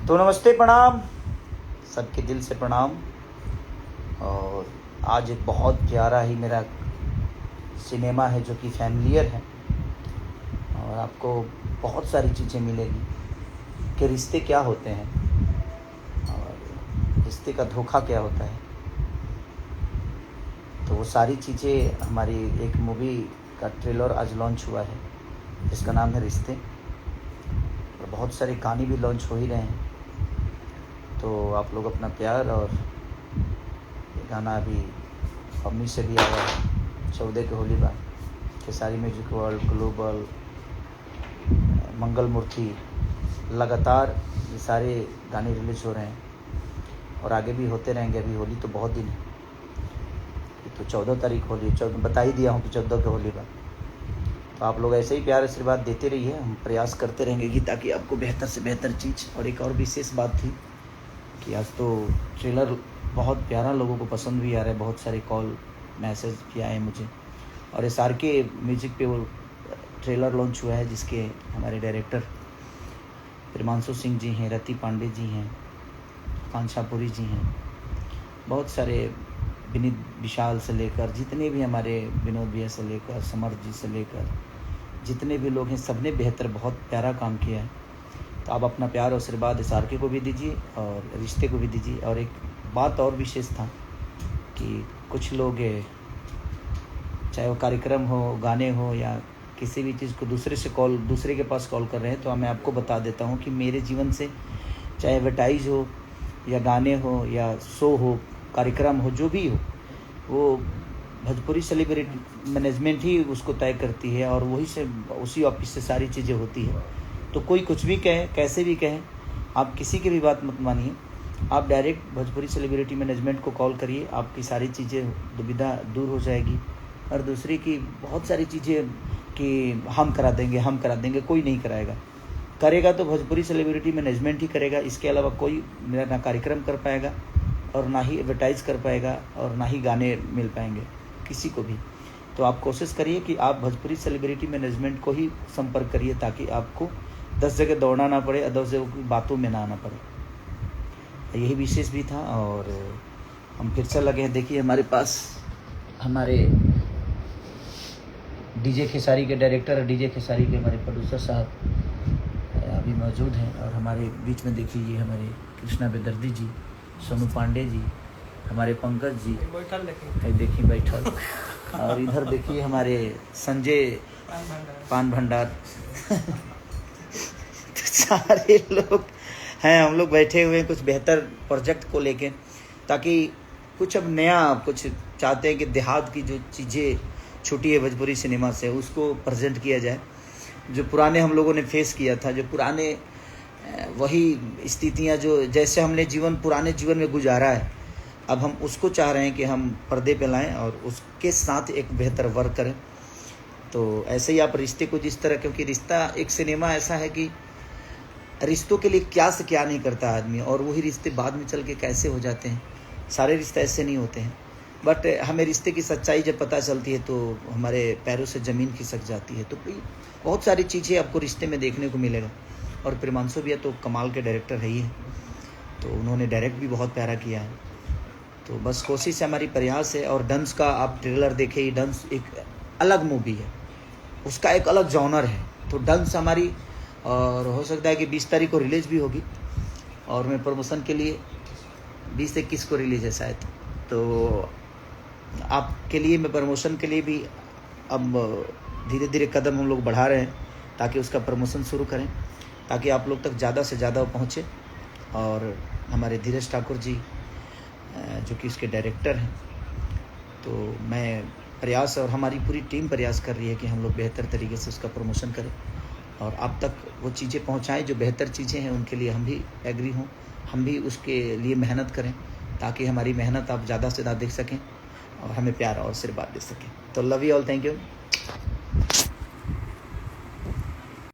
तो नमस्ते, प्रणाम, सबके दिल से प्रणाम। और आज एक बहुत प्यारा ही मेरा सिनेमा है जो कि फैमिलियर है, और आपको बहुत सारी चीज़ें मिलेगी कि रिश्ते क्या होते हैं और रिश्ते का धोखा क्या होता है। तो वो सारी चीज़ें हमारी एक मूवी का ट्रेलर आज लॉन्च हुआ है जिसका नाम है रिश्ते, और बहुत सारे गाने भी लॉन्च हो ही रहे हैं। तो आप लोग अपना प्यार, और ये गाना अभी अम्मी से भी आया है 14 के होली बार, खेसारी म्यूजिक वर्ल्ड, ग्लोबल, मंगल मूर्ति, लगातार ये सारे गाने रिलीज़ हो रहे हैं और आगे भी होते रहेंगे। अभी होली तो बहुत दिन है, तो 14 तारीख होली, 14 बता ही दिया हूँ कि 14 के होली बार। तो आप लोग ऐसे ही प्यार आशीर्वाद देते रहिए, हम प्रयास करते रहेंगे कि ताकि आपको बेहतर से बेहतर चीज़। और एक और विशेष बात थी कि आज तो ट्रेलर बहुत प्यारा लोगों को पसंद भी आ रहा है, बहुत सारे कॉल मैसेज भी आए मुझे। और SRK म्यूजिक पे वो ट्रेलर लॉन्च हुआ है जिसके हमारे डायरेक्टर प्रिमांशु सिंह जी हैं, रति पांडे जी हैं, कांछापुरी जी हैं, बहुत सारे विनीत विशाल से लेकर जितने भी हमारे विनोद भैया से लेकर समर्थ जी से लेकर जितने भी लोग हैं, सब ने बेहतर बहुत प्यारा काम किया है। तो आप अपना प्यार और आशीर्वाद SRK को भी दीजिए और रिश्ते को भी दीजिए। और एक बात और विशेष था कि कुछ लोग चाहे वो कार्यक्रम हो, गाने हो या किसी भी चीज़ को दूसरे के पास कॉल कर रहे हैं, तो मैं आपको बता देता हूँ कि मेरे जीवन से चाहे एडवर्टाइज हो या गाने हो या शो हो, कार्यक्रम हो, जो भी हो, वो भोजपुरी सेलिब्रिटी मैनेजमेंट ही उसको तय करती है और उसी ऑफिस से सारी चीज़ें होती है। तो कोई कुछ भी कहे, कैसे भी कहे, आप किसी की भी बात मत मानिए, आप डायरेक्ट भोजपुरी सेलिब्रिटी मैनेजमेंट को कॉल करिए, आपकी सारी चीज़ें दुविधा दूर हो जाएगी। और दूसरी की बहुत सारी चीज़ें कि हम करा देंगे, कोई नहीं कराएगा। करेगा तो भोजपुरी सेलिब्रिटी मैनेजमेंट ही करेगा, इसके अलावा कोई मेरा ना कार्यक्रम कर पाएगा और ना ही एडवर्टाइज़ कर पाएगा और ना ही गाने मिल पाएंगे किसी को भी। तो आप कोशिश करिए कि आप भोजपुरी सेलिब्रिटी मैनेजमेंट को ही संपर्क करिए ताकि आपको 10 जगह दौड़ना ना पड़े, 10 जगह की बातों में ना आना पड़े। यही विशेष भी था और हम फिर से लगे हैं। देखिए हमारे पास हमारे DJ खेसारी के डायरेक्टर और DJ खेसारी के हमारे प्रोड्यूसर साहब अभी मौजूद हैं, और हमारे बीच में देखिए ये हमारे कृष्णा बेदर्दी जी, सोनू पांडे जी, हमारे पंकज जी देखिए बैठल, और इधर देखिए हमारे संजय पान भंडार तो सारे लोग हैं, हम लोग बैठे हुए हैं कुछ बेहतर प्रोजेक्ट को लेके, ताकि कुछ अब नया कुछ चाहते हैं कि देहात की जो चीज़ें छूटी है भोजपुरी सिनेमा से उसको प्रेजेंट किया जाए। जो पुराने हम लोगों ने फेस किया था, जो पुराने वही स्थितियां जो जैसे हमने पुराने जीवन में गुजारा है, अब हम उसको चाह रहे हैं कि हम पर्दे पे लाएं और उसके साथ एक बेहतर वर्क करें। तो ऐसे ही आप रिश्ते को जिस तरह, क्योंकि रिश्ता एक सिनेमा ऐसा है कि रिश्तों के लिए क्या से क्या नहीं करता आदमी, और वही रिश्ते बाद में चल के कैसे हो जाते हैं। सारे रिश्ते ऐसे नहीं होते हैं, बट हमें रिश्ते की सच्चाई जब पता चलती है तो हमारे पैरों से ज़मीन खिसक जाती है। तो बहुत सारी चीज़ें आपको रिश्ते में देखने को मिलेगा। और प्रिमांशु भैया तो कमाल के डायरेक्टर है ही है, तो उन्होंने डायरेक्ट भी बहुत प्यारा किया है। तो बस कोशिश है, हमारी प्रयास है। और डंस का आप ट्रेलर देखे ही, डंस एक अलग मूवी है, उसका एक अलग जॉनर है। तो डंस हमारी, और हो सकता है कि 20 तारीख को रिलीज़ भी होगी, और मैं प्रमोशन के लिए 20-21 को रिलीज़ है शायद। तो आपके लिए मैं प्रमोशन के लिए भी अब धीरे धीरे कदम हम लोग बढ़ा रहे हैं ताकि उसका प्रमोशन शुरू करें, ताकि आप लोग तक ज़्यादा से ज़्यादा पहुँचे। और हमारे धीरज ठाकुर जी जो कि इसके डायरेक्टर हैं, तो मैं प्रयास और हमारी पूरी टीम प्रयास कर रही है कि हम लोग बेहतर तरीके से उसका प्रमोशन करें और आप तक वो चीज़ें पहुंचाएं जो बेहतर चीज़ें हैं। उनके लिए हम भी एग्री हों, हम भी उसके लिए मेहनत करें ताकि हमारी मेहनत आप ज़्यादा से ज़्यादा देख सकें और हमें प्यार और आशीर्वाद दे सकें। तो love you all, thank you.